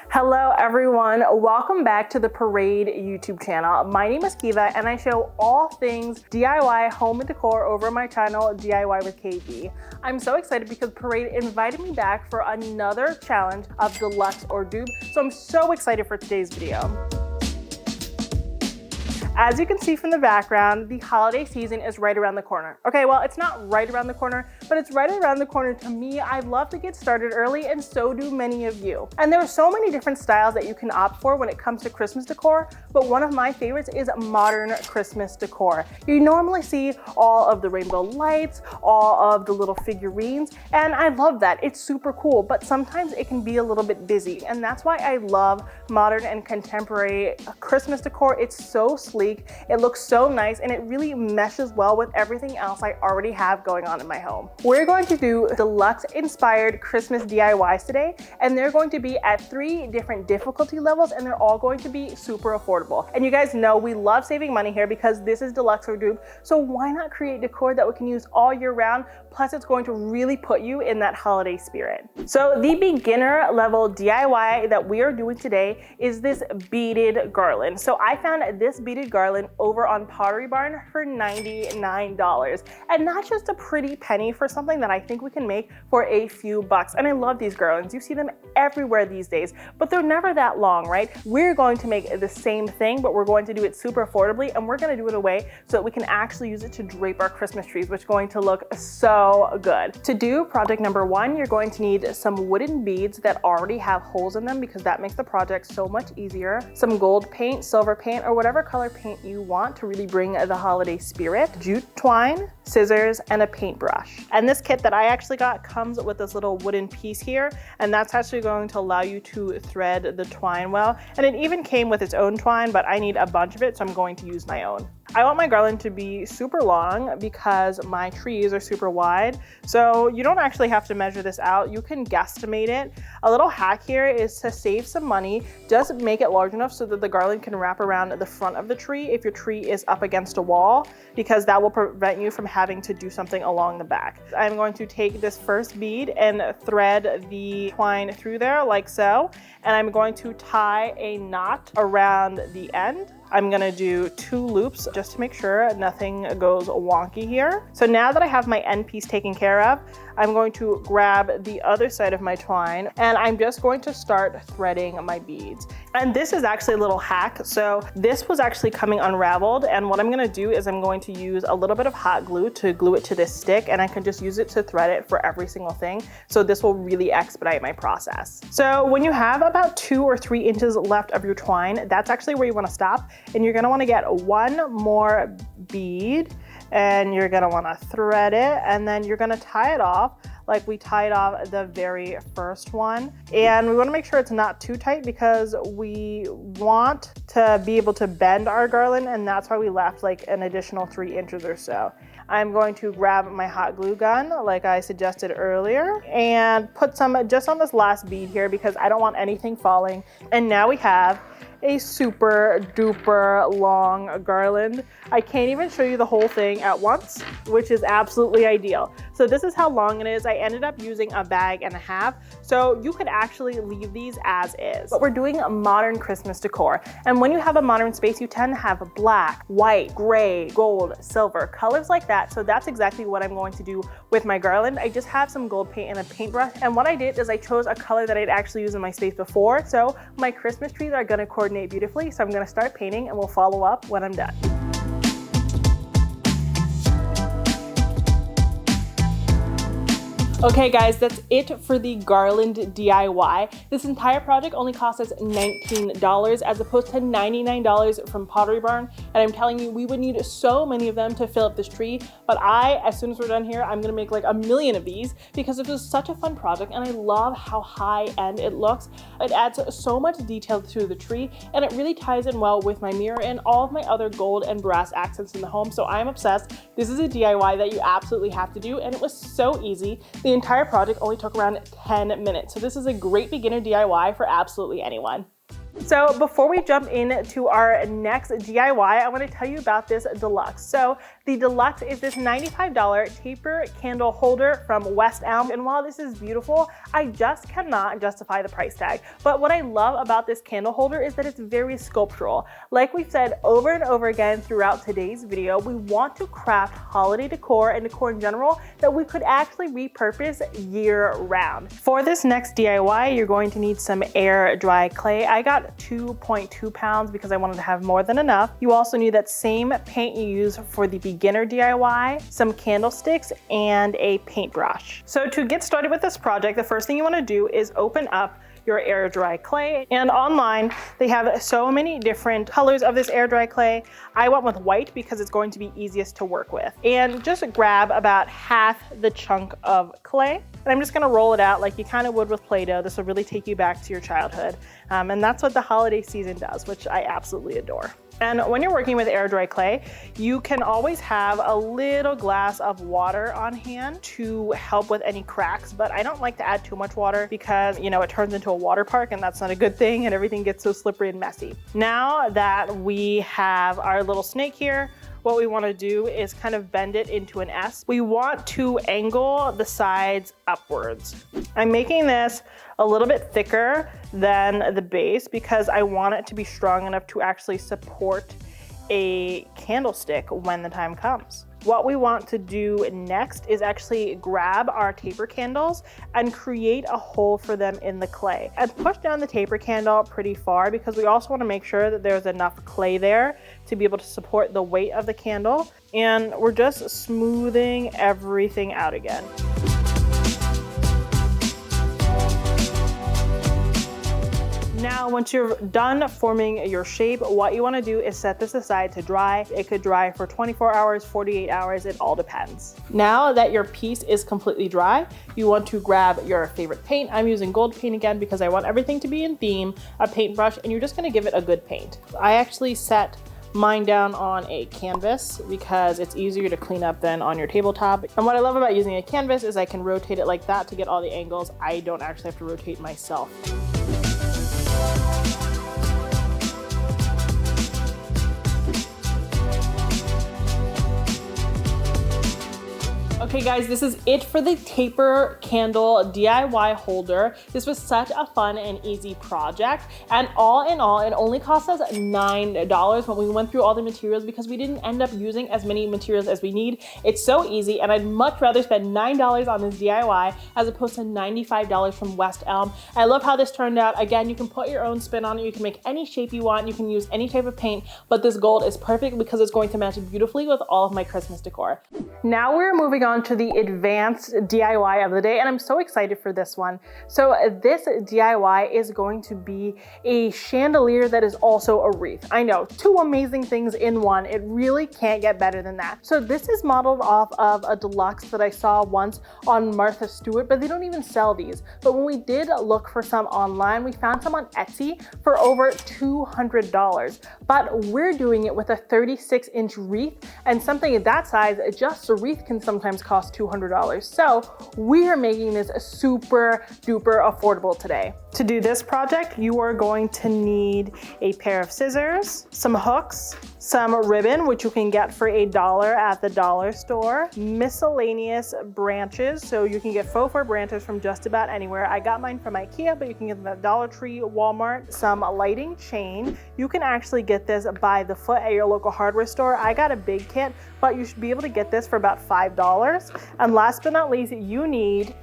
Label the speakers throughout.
Speaker 1: Hello everyone, welcome back to the Parade YouTube channel. My name is Kiva and I show all things DIY home and decor over my channel DIY with KB. I'm so excited because Parade invited me back for another challenge of Deluxe or Dupe, so I'm so excited for today's video. As you can see from the background, the holiday season is right around the corner. Okay, well, it's not right around the corner, but it's right around the corner to me. I love to get started early, and so do many of you. And there are so many different styles that you can opt for when it comes to Christmas decor, but one of my favorites is modern Christmas decor. You normally see all of the rainbow lights, all of the little figurines, and I love that. It's super cool, but sometimes it can be a little bit busy, and that's why I love modern and contemporary Christmas decor. It's so sleek. It looks so nice and it really meshes well with everything else I already have going on in my home. We're going to do Deluxe inspired Christmas DIYs today, and they're going to be at 3 different difficulty levels, and they're all going to be super affordable. And you guys know we love saving money here because this is Deluxe or Dupe, so why not create decor that we can use all year round, plus it's going to really put you in that holiday spirit. So the beginner level DIY that we are doing today is this beaded garland. So I found this beaded garland over on Pottery Barn for $99. And not just a pretty penny for something that I think we can make for a few bucks. And I love these garlands. You see them everywhere these days, but they're never that long, right? We're going to make the same thing, but we're going to do it super affordably, and we're going to do it a way so that we can actually use it to drape our Christmas trees, which is going to look so good. To do project number 1, you're going to need some wooden beads that already have holes in them because that makes the project so much easier, some gold paint, silver paint, or whatever color paint you want to really bring the holiday spirit, jute twine, scissors, and a paintbrush. And this kit that I actually got comes with this little wooden piece here, and that's actually going to allow you to thread the twine well. And it even came with its own twine, but I need a bunch of it, so I'm going to use my own. I want my garland to be super long because my trees are super wide, so you don't actually have to measure this out. You can guesstimate it. A little hack here is to save some money. Just make it large enough so that the garland can wrap around the front of the tree if your tree is up against a wall, because that will prevent you from having to do something along the back. I'm going to take this first bead and thread the twine through there like so, and I'm going to tie a knot around the end. I'm gonna do 2 loops just to make sure nothing goes wonky here. So now that I have my end piece taken care of, I'm going to grab the other side of my twine and I'm just going to start threading my beads. And this is actually a little hack. So this was actually coming unraveled, and what I'm gonna do is I'm going to use a little bit of hot glue to glue it to this stick, and I can just use it to thread it for every single thing. So this will really expedite my process. So when you have about 2 or 3 inches left of your twine, that's actually where you wanna stop. And you're gonna wanna get 1 more bead, and you're gonna wanna thread it, and then you're gonna tie it off like we tied off the very first one. And we wanna make sure it's not too tight because we want to be able to bend our garland, and that's why we left like an additional 3 inches or so. I'm going to grab my hot glue gun like I suggested earlier and put some just on this last bead here because I don't want anything falling. And now we have a super duper long garland. I can't even show you the whole thing at once, which is absolutely ideal. So this is how long it is. I ended up using a bag and a half, so you could actually leave these as is. But we're doing a modern Christmas decor, and when you have a modern space, you tend to have black, white, gray, gold, silver, colors like that. So that's exactly what I'm going to do with my garland. I just have some gold paint and a paintbrush, and what I did is I chose a color that I'd actually used in my space before, so my Christmas trees are gonna coordinate beautifully. So I'm gonna start painting and we'll follow up when I'm done. Okay guys, that's it for the garland DIY. This entire project only cost us $19 as opposed to $99 from Pottery Barn. And I'm telling you, we would need so many of them to fill up this tree. But as soon as we're done here, I'm gonna make like a million of these because this was such a fun project, and I love how high end it looks. It adds so much detail to the tree, and it really ties in well with my mirror and all of my other gold and brass accents in the home. So I'm obsessed. This is a DIY that you absolutely have to do, and it was so easy. The entire project only took around 10 minutes. So this is a great beginner DIY for absolutely anyone. So before we jump into our next DIY, I want to tell you about this Deluxe. So the Deluxe is this $95 taper candle holder from West Elm. And while this is beautiful, I just cannot justify the price tag. But what I love about this candle holder is that it's very sculptural. Like we've said over and over again throughout today's video, we want to craft holiday decor and decor in general that we could actually repurpose year round. For this next DIY, you're going to need some air dry clay. I got 2.2 pounds because I wanted to have more than enough. You also need that same paint you use for the beginner DIY, some candlesticks, and a paintbrush. So to get started with this project, the first thing you want to do is open up your air dry clay. And online, they have so many different colors of this air dry clay. I went with white because it's going to be easiest to work with. And just grab about half the chunk of clay. And I'm just gonna roll it out like you kind of would with Play-Doh. This will really take you back to your childhood. And that's what the holiday season does, which I absolutely adore. And when you're working with air dry clay, you can always have a little glass of water on hand to help with any cracks, but I don't like to add too much water because, you know, it turns into a water park and that's not a good thing and everything gets so slippery and messy. Now that we have our little snake here, what we want to do is kind of bend it into an S. We want to angle the sides upwards. I'm making this a little bit thicker than the base because I want it to be strong enough to actually support a candlestick when the time comes. What we want to do next is actually grab our taper candles and create a hole for them in the clay. And push down the taper candle pretty far because we also want to make sure that there's enough clay there to be able to support the weight of the candle. And we're just smoothing everything out again. Now, once you're done forming your shape, what you want to do is set this aside to dry. It could dry for 24 hours, 48 hours, it all depends. Now that your piece is completely dry, you want to grab your favorite paint. I'm using gold paint again because I want everything to be in theme, a paintbrush, and you're just going to give it a good paint. I actually set mine down on a canvas because it's easier to clean up than on your tabletop. And what I love about using a canvas is I can rotate it like that to get all the angles. I don't actually have to rotate myself. Okay guys, this is it for the taper candle DIY holder. This was such a fun and easy project. And all in all, it only cost us $9 when we went through all the materials because we didn't end up using as many materials as we need. It's so easy and I'd much rather spend $9 on this DIY as opposed to $95 from West Elm. I love how this turned out. Again, you can put your own spin on it. You can make any shape you want. You can use any type of paint, but this gold is perfect because it's going to match beautifully with all of my Christmas decor. Now we're moving on to the advanced DIY of the day, and I'm so excited for this one. So this DIY is going to be a chandelier that is also a wreath. I know, two amazing things in one. It really can't get better than that. So this is modeled off of a Deluxe that I saw once on Martha Stewart, but they don't even sell these. But when we did look for some online, we found some on Etsy for over $200. But we're doing it with a 36-inch wreath, and something that size, just a wreath can sometimes cost $200. So we are making this super duper affordable today. To do this project, you are going to need a pair of scissors, some hooks, some ribbon, which you can get for $1 at the dollar store, miscellaneous branches, so you can get faux fur branches from just about anywhere. I got mine from IKEA, but you can get them at Dollar Tree, Walmart, some lighting chain. You can actually get this by the foot at your local hardware store. I got a big kit, but you should be able to get this for about $5. And last but not least, you need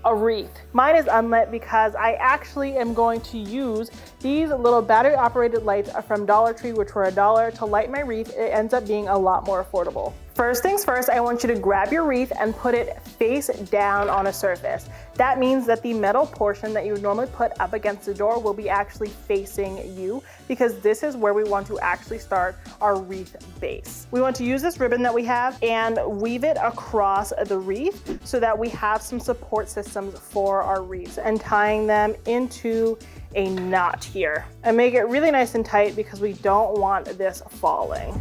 Speaker 1: a wreath. Mine is unlit because I actually am going to use these little battery operated lights from Dollar Tree, which were $1 to light my wreath. It ends up being a lot more affordable. First things first, I want you to grab your wreath and put it face down on a surface. That means that the metal portion that you would normally put up against the door will be actually facing you, because this is where we want to actually start our wreath base. We want to use this ribbon that we have and weave it across the wreath so that we have some support systems for our wreaths, and tying them into a knot here. And make it really nice and tight because we don't want this falling.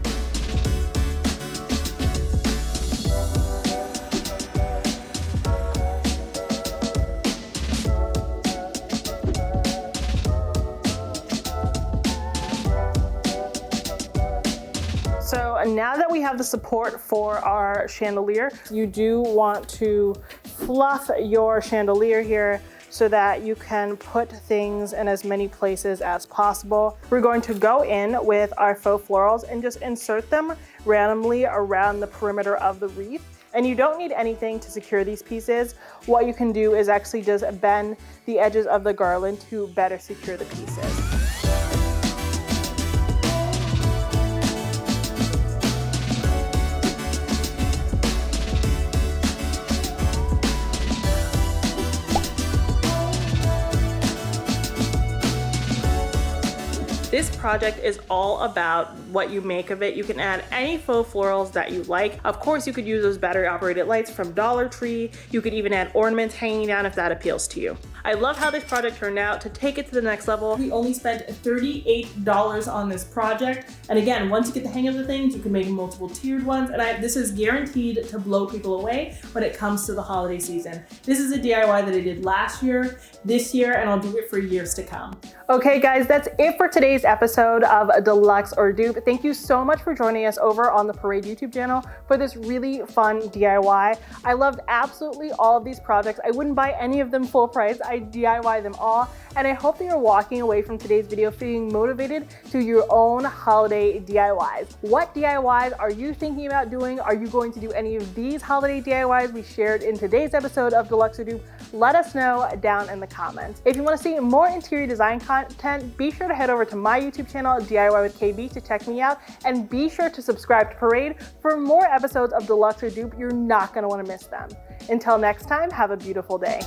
Speaker 1: now that we have the support for our chandelier, you do want to fluff your chandelier here so that you can put things in as many places as possible. We're going to go in with our faux florals and just insert them randomly around the perimeter of the wreath. And you don't need anything to secure these pieces. What you can do is actually just bend the edges of the garland to better secure the pieces. This project is all about what you make of it. You can add any faux florals that you like. Of course, you could use those battery operated lights from Dollar Tree. You could even add ornaments hanging down if that appeals to you. I love how this project turned out. To take it to the next level, we only spent $38 on this project. And again, once you get the hang of the things, you can make multiple tiered ones. And this is guaranteed to blow people away when it comes to the holiday season. This is a DIY that I did last year, this year, and I'll do it for years to come. Okay guys, that's it for today's episode of Deluxe or Dupe. Thank you so much for joining us over on the Parade YouTube channel for this really fun DIY. I loved absolutely all of these projects. I wouldn't buy any of them full price. I DIY them all. And I hope that you're walking away from today's video feeling motivated to your own holiday DIYs. What DIYs are you thinking about doing? Are you going to do any of these holiday DIYs we shared in today's episode of Deluxe or Dupe? Let us know down in the comments. If you want to see more interior design content, be sure to head over to my YouTube channel, DIY with KB, to check me out, and be sure to subscribe to Parade for more episodes of Deluxe or Dupe. You're not going to want to miss them. Until next time, have a beautiful day.